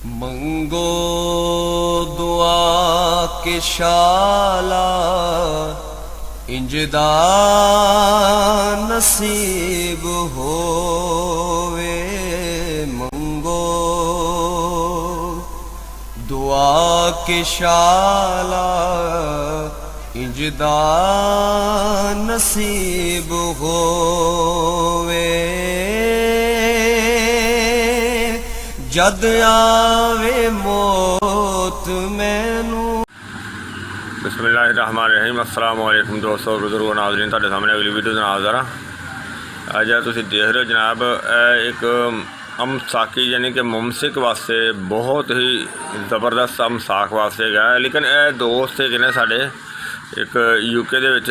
मंगो दुआ के शाला इंजदा नसीब होवे। मंगो दुआ के शाला इंजदा नसीब होवे। जद आवे मौत मैनू। बिस्मिल्लाहिर्रहमानिर्रहीम। अस्सलाम वालेकुम दोस्तों, बुजुर्गों, नाज़रीन, तुहाडे सामने अगली वीडियो जनाब ज़रा अज तुसीं देख रहे हो जनाब एक अमसाकी यानी कि मुमसिक वास्ते बहुत ही ज़बरदस्त अमसाक वास्ते है। लेकिन यह दोस्त है ने साढ़े एक यूके दे विच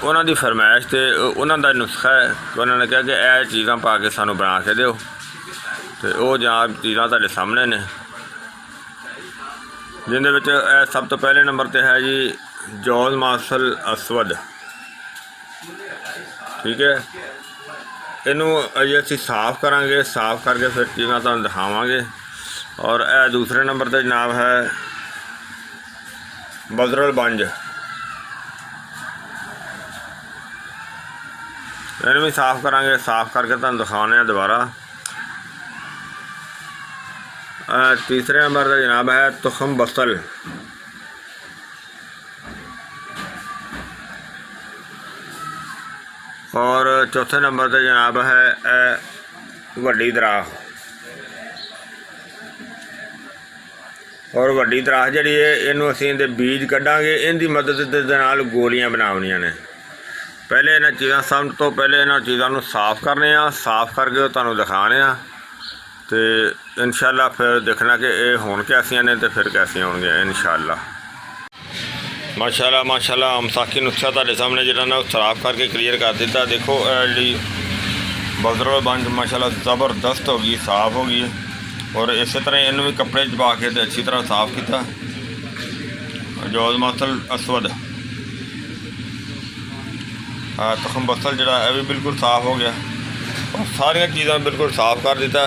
उन्हां दी फरमाइश ते उन्हां दा नुस्खा है कि उन्होंने कहा कि यह चीज़ां पा के सानू बना के दिओ, तो वह जनाब चीज़ां तुहाडे सामने ने जिंदे विच सब तो पहले नंबर पर है जी जौज मासल असवद। ठीक है, इनू अजे असी साफ़ करांगे, साफ़ करके फिर चीज़ां तुहानू दिखावांगे। और यह दूसरे नंबर पर जनाब है बजरल बंज। इन्हू भी साफ़ करांगे, साफ़ करके तुहानू दिखाने दोबारा। तीसरे नंबर पर जनाब है तुखम बसल। और चौथे नंबर पर जनाब है वड्डी दराख। और वड्डी दराख जी है इनू असीं इहदे बीज कड्डांगे, इनकी मदद दे नाल गोलियां बनावनियां ने। पहले इन्हां चीज़ां सब तो पहले इन्हां चीज़ां नू साफ़ करने आ, साफ़ करके तुहानू दिखाने आ तो इंशाअल्लाह फिर देखना कि ये होण कैसियां ने तो फिर कैसियां होणगियां इंशाअल्लाह। माशाअल्लाह माशाअल्लाह अमसाकी नुस्खा तुहाडे सामने जिहड़ा ना साफ करके क्लीयर कर दिता। देखो जी बजरल बंज माशाअल्लाह ज़बरदस्त हो गई, साफ़ हो गई। और इस तरह इनू भी कपड़े च पा के अच्छी तरह साफ़ किया। जौज मासल असवद तुखम बसल जिहड़ा है भी बिल्कुल साफ़ हो गया और सारिया चीज़ां बिल्कुल साफ़ कर दिता।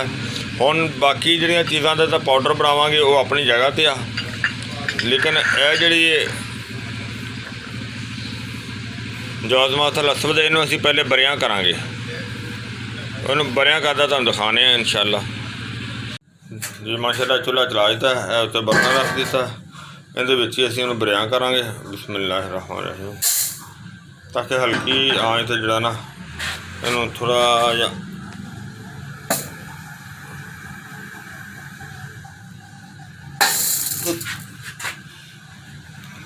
हुण बाकी जिहड़ियां चीज़ां दा तां पाउडर बनावांगे वो अपनी जगह ते आ, लेकिन यह जिहड़ी जौज मासल असवद इनू असीं पहले बरियां करांगे, उन्होंने बरियां करदा तुहानू दिखाने इंशाअल्लाह जी। माशाअल्लाह चूल्हा चला दिता है, उत्ते बर्तन रख दिता, इहदे विच ही असीं उहनूं बरियां करांगे। बिस्मिल्लाहिर्रहमानिर्रहीम। ताकि हल्की आंच ते जिहड़ा ना इहनूं थोड़ा जिहा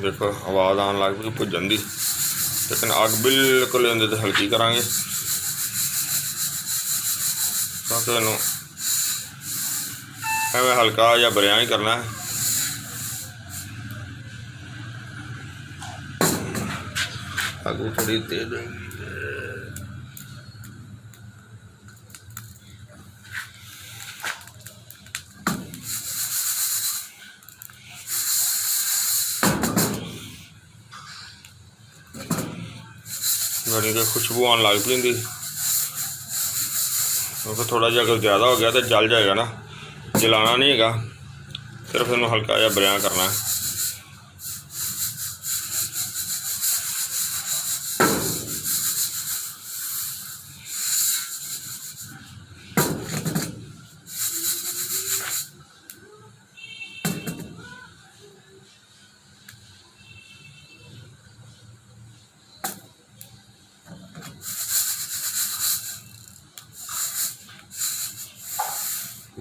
देखो आवाज़ आन लग पई भुजन दी, लेकिन अग बिल्कुल इहदे ते हल्की करांगे ताकि इहनूं एवें हल्का या बरियां ही करना है। अग थोड़ी तेज यानी कि खुशबू आने लग पी, क्योंकि थोड़ा जहा अगर ज़्यादा हो गया तो जल जाएगा ना, जलाना नहीं है, सिर्फ इन्हू हल्का जहा बरियां करना है।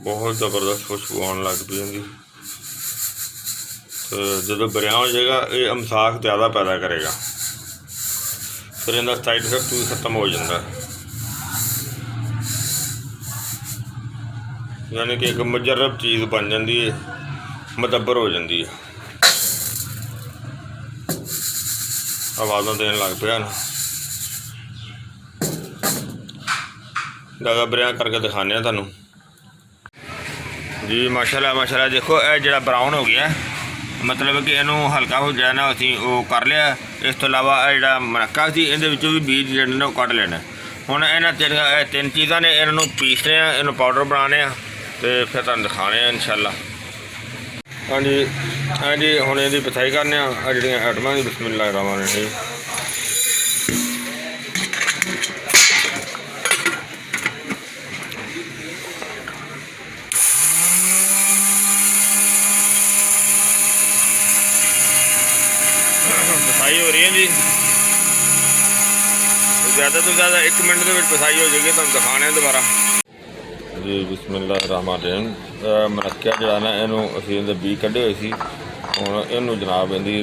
बहुत ज़बरदस्त खुशबू आने लग पी इनकी। तो जो बरियां हो जाएगा ये अमसाक ज़्यादा पैदा करेगा, फिर इनका साइड इफेक्ट भी खत्म हो जाता है। यानी कि एक मुजरब चीज़ बन जाती है, मुदब्बर हो जाती है। आवाज़ा देने लग पिया ना, ज़्यादा बरियां करके दिखाने तुहानू जी। माशाअल्लाह माशाअल्लाह देखो यह जो ब्राउन हो गया, मतलब कि इनू हल्का हो जाए ना असीं वो कर लिया। इस तो इलावा जो मनक्का सी इहदे विचों भी बीज जिहड़े ने कढ़ लेने। हुण इन्हां तीन चीज़ां ने इन्हों पीसने, इन्हों पाउडर बनाने, तो फिर तुहानूं दिखाने इंशाअल्लाह। हाँ जी हुण इहदी पिसाई करने आ जिहड़ियां आइटमां दी बिस्मिल्लाह रहमान रहीम। पिसाई हो रही है जी, ज़्यादा तो ज़्यादा 1 मिनट के पिसाई हो जाएगी, तुहानूं दिखाने दोबारा जी। बिस्मिल्लाह रहमान रहीम। मनक्या जिहड़ा ना इहनूं असीं इहदे बीज कढे होए सी, हुण इहनूं जनाब इहदी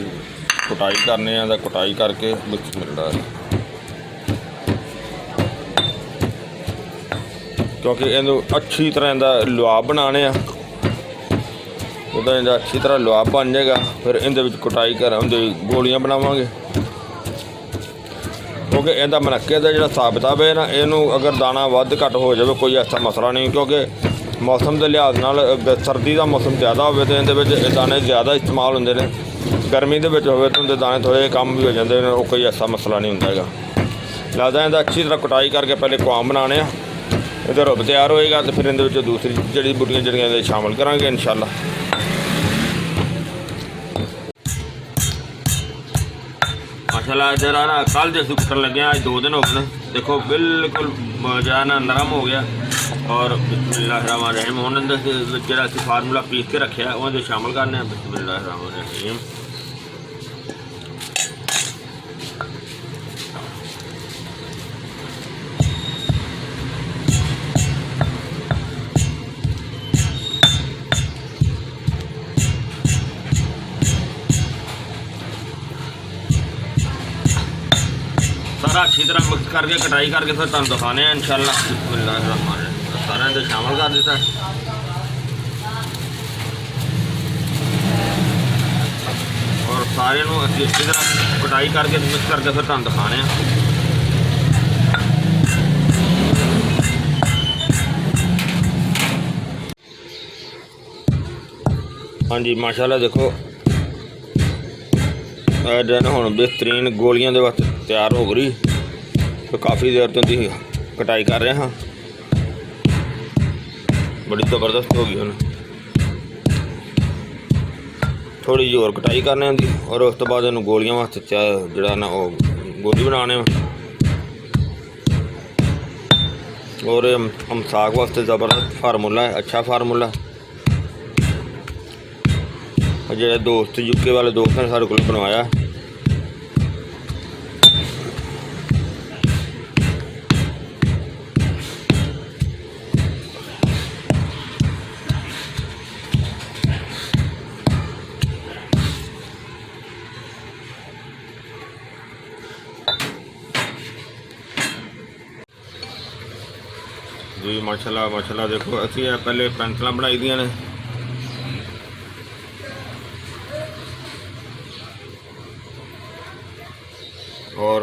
कुटाई करने आ। कुटाई करके बिस्मिल्लाह, क्योंकि इहनूं अच्छी तरह इहदा लुआब बनाने आ। ਜਦੋਂ ਇਹਦਾ ਅੱਛੀ ਤਰ੍ਹਾਂ ਲੁਆਬ ਬਣ ਜਾਏਗਾ ਫਿਰ ਇਹਦੇ ਵਿੱਚ ਕੁਟਾਈ ਕਰਾਂਗੇ, ਗੋਲੀਆਂ ਬਣਾਵਾਂਗੇ। ਕਿਉਂਕਿ ਇਹਦਾ ਮਨੱਕੇ ਦਾ ਜਿਹੜਾ ਹਿਸਾਬ ਕਿਤਾਬ ਹੈ ਨਾ, ਇਹਨੂੰ ਅਗਰ ਦਾਣਾ ਵੱਧ ਘੱਟ ਹੋ ਜਾਵੇ ਕੋਈ ਐਸਾ ਮਸਲਾ ਨਹੀਂ, ਕਿਉਂਕਿ ਮੌਸਮ ਦੇ ਲਿਹਾਜ਼ ਨਾਲ ਸਰਦੀ ਦਾ ਮੌਸਮ ਜ਼ਿਆਦਾ ਹੋਵੇ ਤਾਂ ਇਹਦੇ ਵਿੱਚ ਦਾਣੇ ਜ਼ਿਆਦਾ ਇਸਤੇਮਾਲ ਹੁੰਦੇ ਨੇ, ਗਰਮੀ ਦੇ ਵਿੱਚ ਹੋਵੇ ਤਾਂ ਉਹਦੇ ਦਾਣੇ ਥੋੜ੍ਹੇ ਕਮ ਵੀ ਹੋ ਜਾਂਦੇ ਨੇ, ਉਹ ਕੋਈ ਐਸਾ ਮਸਲਾ ਨਹੀਂ ਹੁੰਦਾ ਹੈਗਾ। ਲਿਹਾਜ਼ਾ ਇਹਦਾ ਅੱਛੀ ਤਰ੍ਹਾਂ ਕੁਟਾਈ ਕਰਕੇ ਪਹਿਲੇ ਕੁਆਮ ਬਣਾਉਣੇ ਆ। ਇਹਦਾ ਰੁੱਬ ਤਿਆਰ ਹੋਏਗਾ ਤਾਂ ਫਿਰ ਇਹਦੇ ਵਿੱਚ ਦੂਸਰੀ ਜੜੀ ਬੂਟੀਆਂ ਜਿਹੜੀਆਂ ਇਹਦੇ ਸ਼ਾਮਲ ਕਰਾਂਗੇ ਇਨਸ਼ਾਅੱਲਾ। माशाल्लाह जरा ना कल जैसे कुटन लगे आज 2 दिन हो गए, देखो बिल्कुल जो है ना नरम हो गया। और बिस्मिल्लाहिर्रहमानिर्रहीम हुण जो फार्मूला पीस के रखे वो शामिल करने। बिस्मिल्लाहिर्रहमानिर्रहीम। सारा अच्छी तरह मिक्स करके कटाई करके फिर तुहानूं दिखाने इंशाअल्लाह। बिस्मिल्लाहिर्रहमानिर्रहीम। सारा इहदे शामिल कर दिता और सारे नूं अच्छी तरह कटाई करके मिक्स करके फिर तुहानूं दिखाने। हाँ जी माशाल्लाह देखो ना हुण बेहतरीन गोलियां दे वास्ते तैयार हो गई। तो काफ़ी देर तो कटाई कर रहे हाँ, बड़ी ज़बरदस्त हो गई। हुण थोड़ी जी और कटाई करने दी और उस तो बाद इन्हूं गोलियां वास्ते जिहड़ा ना वो गोली बनाने। और हम साग वास्ते ज़बरदस्त फार्मूला है, अच्छा फार्मूला। जो दोस्त यूके वाले दोस्त ने सारे को बनवाया। जी माशाल्लाह माशाल्लाह देखो असी पहले पेंसिलां बनाई दियां ने। और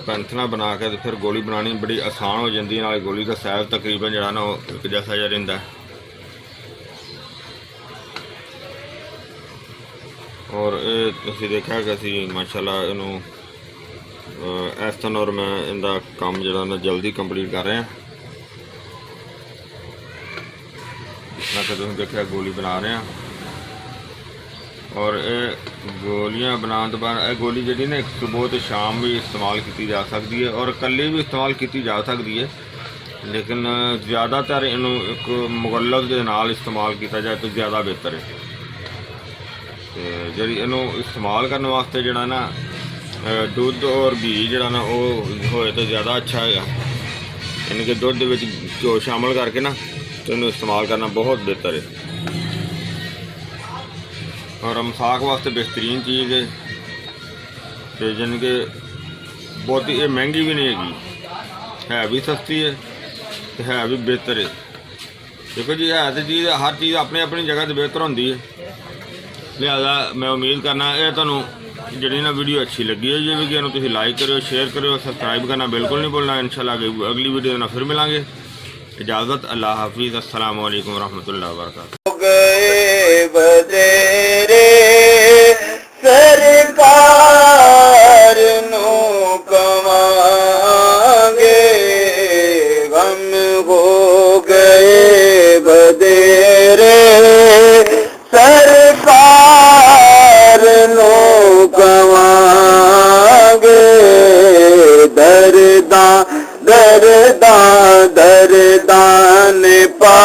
पेंसिलां बना के फिर गोली बनानी बड़ी आसान हो जाती है। नाले गोली का साइज तकरीबन जो ना एक जैसा जा रहा। और ये देखा कि असी माशाल्लाह इनू एहसन और मैं इनका काम जो ना जल्दी कंप्लीट कर रहे हैं। मैं तो तुम देखा गोली बना रहे हैं। और ये गोलियां बनाने तो बाद गोली जी ना सुबह तो शाम भी इस्तेमाल की जा सकती है और कल्ले भी इस्तेमाल की जा सकती है, लेकिन ज़्यादातर इनू एक मुगल्लत के नाल इस्तेमाल किया जाए तो ज़्यादा बेहतर है। तो जी इनू इस्तेमाल करने वास्ते जड़ा ना दुध और घी जड़ा ना वो होए तो ज़्यादा अच्छा है। यानी कि दुध में घ्यो शामिल करके ना तो इनू इस्तेमाल करना बहुत बेहतर है। और मसाक वास्ते बेहतरीन चीज़ है। तो यानी कि बहुत ही महंगी भी नहीं है भी सस्ती है भी बेहतर है। देखो जी है तो चीज़ हर चीज़ अपनी अपनी जगह तो बेहतर होती है। लिहाजा मैं उम्मीद करना ये तुहानूं जी ना वीडियो अच्छी लगी है जी वीडियो तुम लाइक करो, शेयर करो, सबसक्राइब करना बिल्कुल नहीं भूलना। इंशाल्लाह अगली वीडियो में फिर मिलांगे। इजाज़त, अल्लाह हाफिज़, अस्सलाम वालेकुम रहमतुल्लाहि व बरकातुहू। गए बतेरे सरकार नो कमांगे, गम हो गए बदे दरदां दरदां ने पा